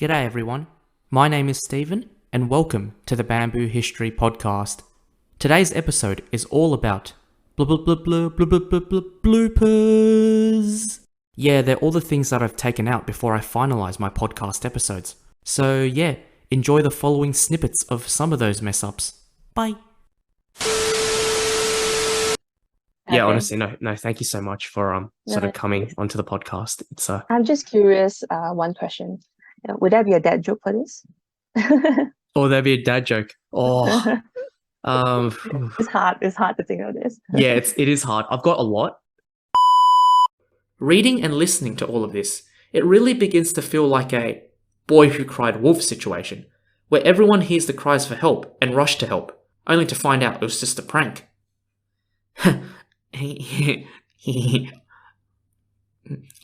G'day everyone, my name is Stephen and welcome to the Bamboo History Podcast. Today's episode is all about bloopers. Yeah, they're all the things that I've taken out before I finalize my podcast episodes. So yeah, enjoy the following snippets of some of those mess ups. Bye. Yeah, honestly, no, thank you so much for sort of coming onto the podcast. It's I'm just curious, one question. Would there be a dad joke for this? Oh, there'd be a dad joke. Oh, It's hard to think of this. yeah, it is hard. I've got a lot. Reading and listening to all of this, it really begins to feel like a boy who cried wolf situation, where everyone hears the cries for help and rush to help, only to find out it was just a prank.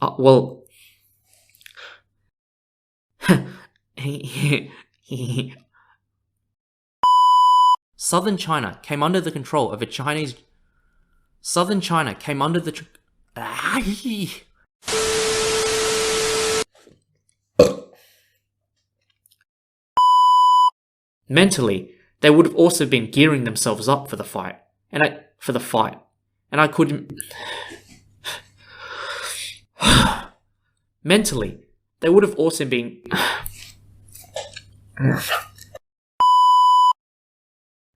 Well, Southern China came under the control of a Chinese. Southern China came under the. Mentally, they would have also been gearing themselves up for the fight, and I couldn't. Mentally, they would have also been.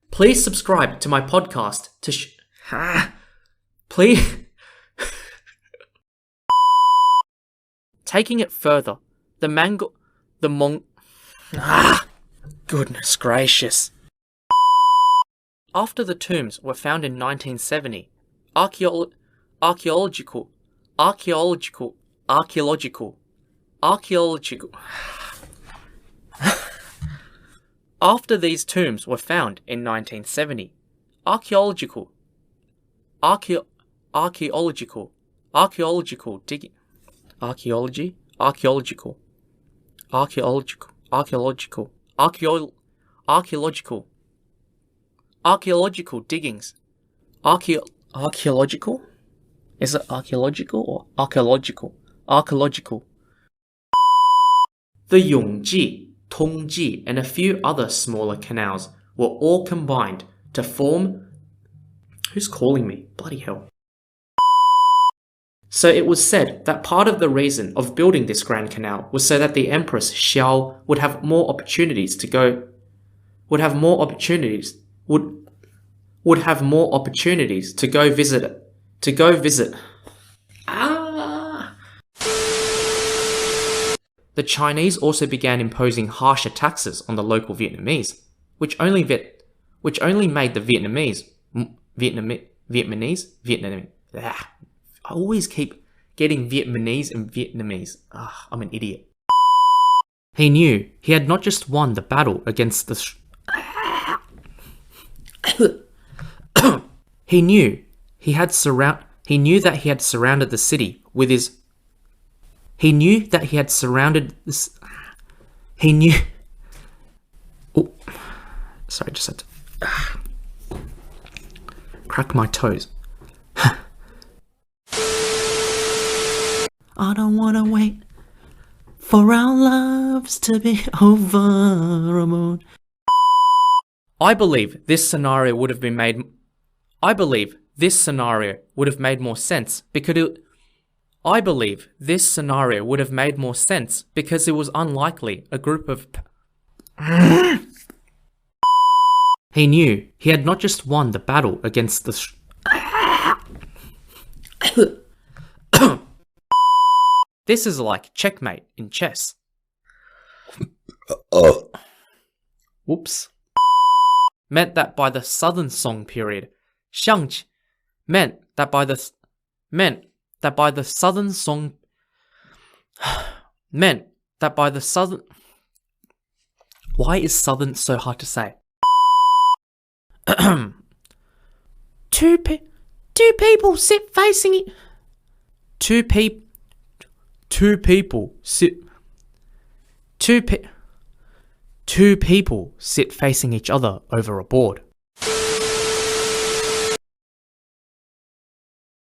Please subscribe to my podcast to please. Taking it further, goodness gracious. After the tombs were found in 1970, archaeological. After these tombs were found in 1970, archaeological diggings. Archaeological? Is it archaeological or archaeological? Archaeological. The Yongji, Tongji, and a few other smaller canals were all combined to form. Who's calling me? Bloody hell. So it was said that part of the reason of building this Grand Canal was so that the Empress Xiao would have more opportunities to go. Would have more opportunities to go visit. The Chinese also began imposing harsher taxes on the local Vietnamese, which only made the Vietnamese. I always keep getting Vietnamese and Vietnamese. I'm an idiot. He knew he had not just won the battle against the. He knew that he had surrounded the city with his. He knew that he had surrounded this. He knew. Oh, sorry, just had to crack my toes. I don't wanna wait for our loves to be over. I believe this scenario would have made more sense because it was unlikely a group of. He knew he had not just won the battle against the. This is like checkmate in chess. Whoops. Meant that by the Southern Song period, meant that by the Southern Song. Why is Southern so hard to say? Two people sit facing it. Two people sit facing each other over a board.